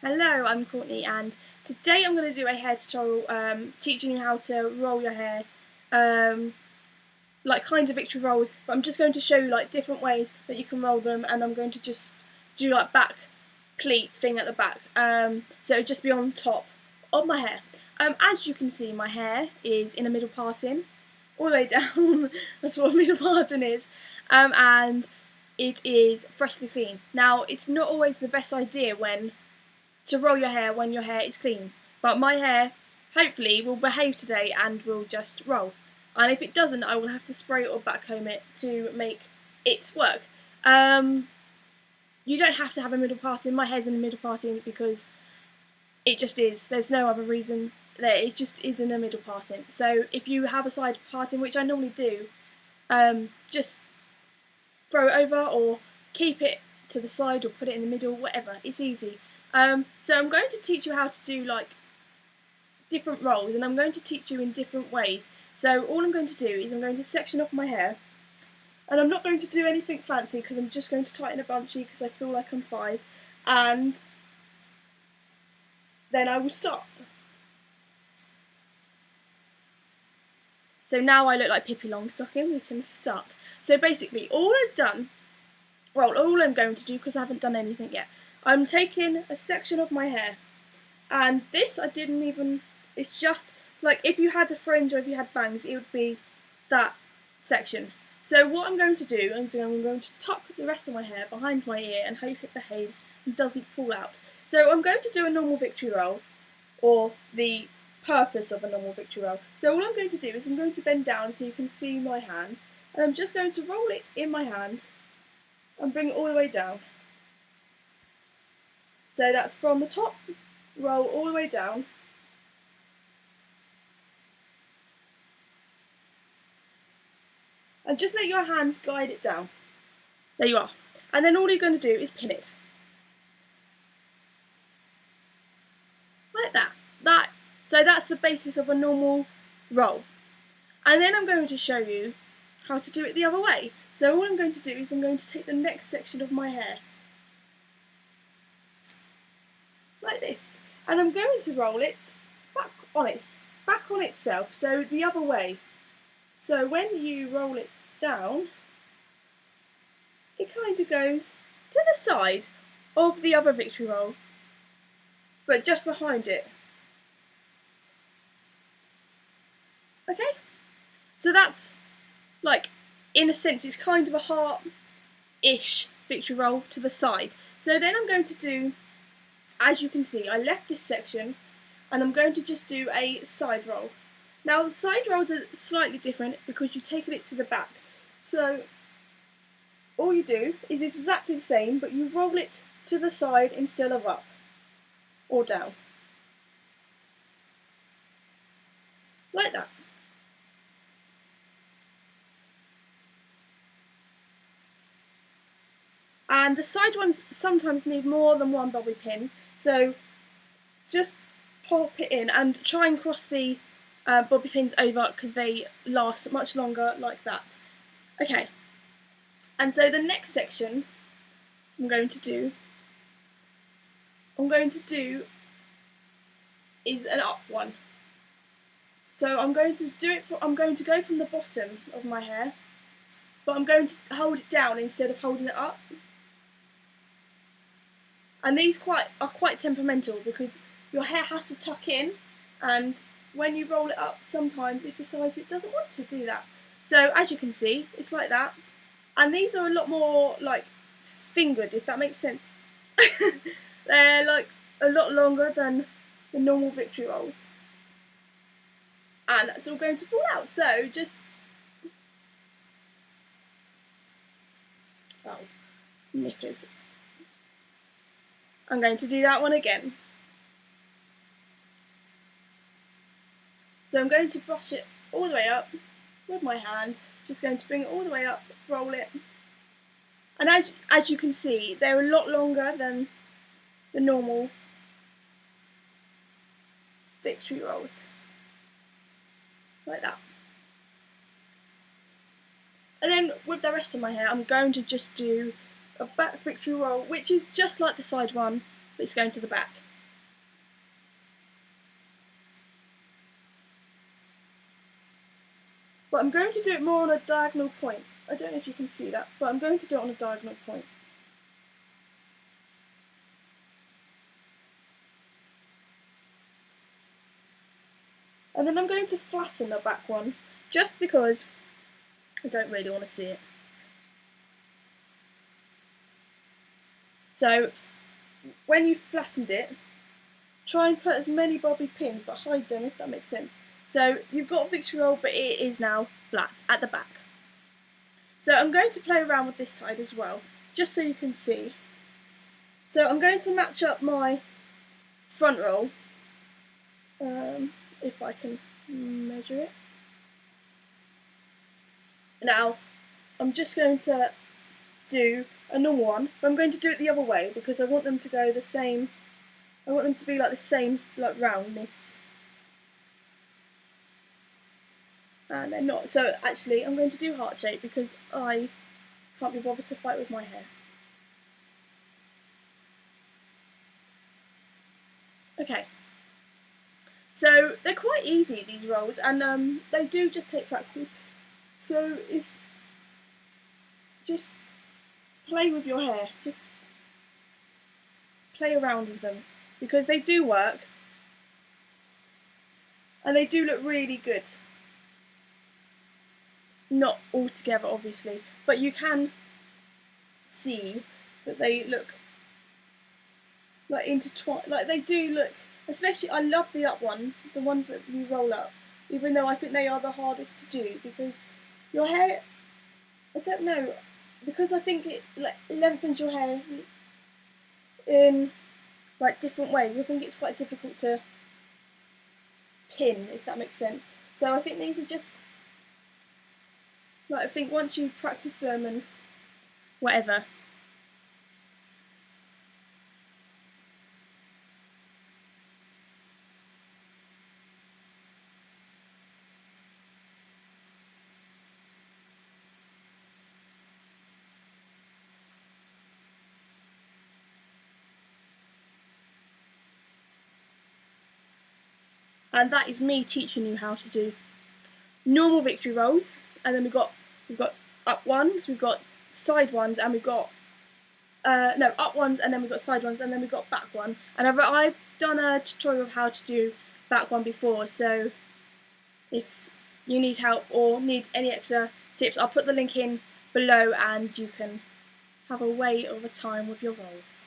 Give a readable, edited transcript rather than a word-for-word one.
Hello, I'm Courtney, and today I'm going to do a hair tutorial teaching you how to roll your hair, like kinds of victory rolls, but I'm just going to show you like different ways that you can roll them, and I'm going to just do like back pleat thing at the back, so it'll just be on top of my hair. As you can see, my hair is in a middle parting, all the way down. That's what a middle parting is, and it is freshly clean. Now, it's not always the best idea to roll your hair when your hair is clean, but my hair hopefully will behave today and will just roll, and if it doesn't I will have to spray it or backcomb it to make it work. You don't have to have a middle parting. My hair's in a middle parting because it just is. There's no other reason. There, it just is in a middle parting. So if you have a side parting, which I normally do, just throw it over or keep it to the side or put it in the middle, whatever. It's easy. So I'm going to teach you how to do like different rolls, and I'm going to teach you in different ways. So all I'm going to do is I'm going to section off my hair, and I'm not going to do anything fancy because I'm just going to tighten a bunchy because I feel like I'm 5, and then I will start. So now I look like Pippi Longstocking. We can start. So basically all I'm going to do, because I haven't done anything yet, I'm taking a section of my hair, and this I didn't even, it's just like if you had a fringe or if you had bangs, it would be that section. So what I'm going to do is I'm going to tuck the rest of my hair behind my ear and hope it behaves and doesn't fall out. So I'm going to do a normal victory roll, or the purpose of a normal victory roll. So all I'm going to do is I'm going to bend down so you can see my hand, and I'm just going to roll it in my hand and bring it all the way down. So that's from the top, roll all the way down. And just let your hands guide it down. There you are. And then all you're going to do is pin it. Like that. So that's the basis of a normal roll. And then I'm going to show you how to do it the other way. So all I'm going to do is I'm going to take the next section of my hair, like this, and I'm going to roll it back on itself, so the other way. So when you roll it down, it kind of goes to the side of the other victory roll, but just behind it. Okay? So that's, like, in a sense, it's kind of a heart-ish victory roll to the side. So then I'm going to do, as you can see, I left this section, and I'm going to just do a side roll. Now the side rolls are slightly different because you're taking it to the back. So all you do is exactly the same, but you roll it to the side instead of up or down. Like that. And the side ones sometimes need more than one bobby pin, so just pop it in and try and cross the bobby pins over because they last much longer like that. Okay, and so the next section I'm going to do is an up one. So I'm going to go from the bottom of my hair, but I'm going to hold it down instead of holding it up. And these are quite temperamental because your hair has to tuck in, and when you roll it up sometimes it decides it doesn't want to do that. So as you can see, it's like that. And these are a lot more like fingered, if that makes sense. They're like a lot longer than the normal victory rolls. And that's all going to fall out. So just knickers. I'm going to do that one again. So I'm going to brush it all the way up with my hand, just going to bring it all the way up, roll it. And as you can see, they're a lot longer than the normal victory rolls. Like that. And then with the rest of my hair, I'm going to just do a back victory roll, which is just like the side one, but it's going to the back. but I'm going to do it more on a diagonal point. I don't know if you can see that, but I'm going to do it on a diagonal point. And then I'm going to flatten the back one, just because I don't really want to see it. So when you've flattened it, try and put as many bobby pins, but hide them, if that makes sense. So you've got a victory roll, but it is now flat at the back. So I'm going to play around with this side as well, just so you can see. So I'm going to match up my front roll, if I can measure it. Now, I'm just going to do a normal one, but I'm going to do it the other way because I want them to go the same. I want them to be like the same, like roundness. And they're not. So actually, I'm going to do heart shape because I can't be bothered to fight with my hair. Okay. So they're quite easy, these rolls, and they do just take practice. So if just play with your hair, just play around with them because they do work and they do look really good. Not all together, obviously, but you can see that they look like intertwined. Like they do look. Especially, I love the up ones, the ones that you roll up, even though I think they are the hardest to do because your hair, I don't know, because I think it like lengthens your hair in like different ways. I think it's quite difficult to pin, if that makes sense. So I think these are just, like I think once you practice them and whatever, and that is me teaching you how to do normal victory rolls, and then we've got up ones, we've got side ones, and we've got no, up ones, and then we've got side ones, and then we've got back one. And I've done a tutorial of how to do back one before, so if you need help or need any extra tips, I'll put the link in below and you can have a way of a time with your rolls.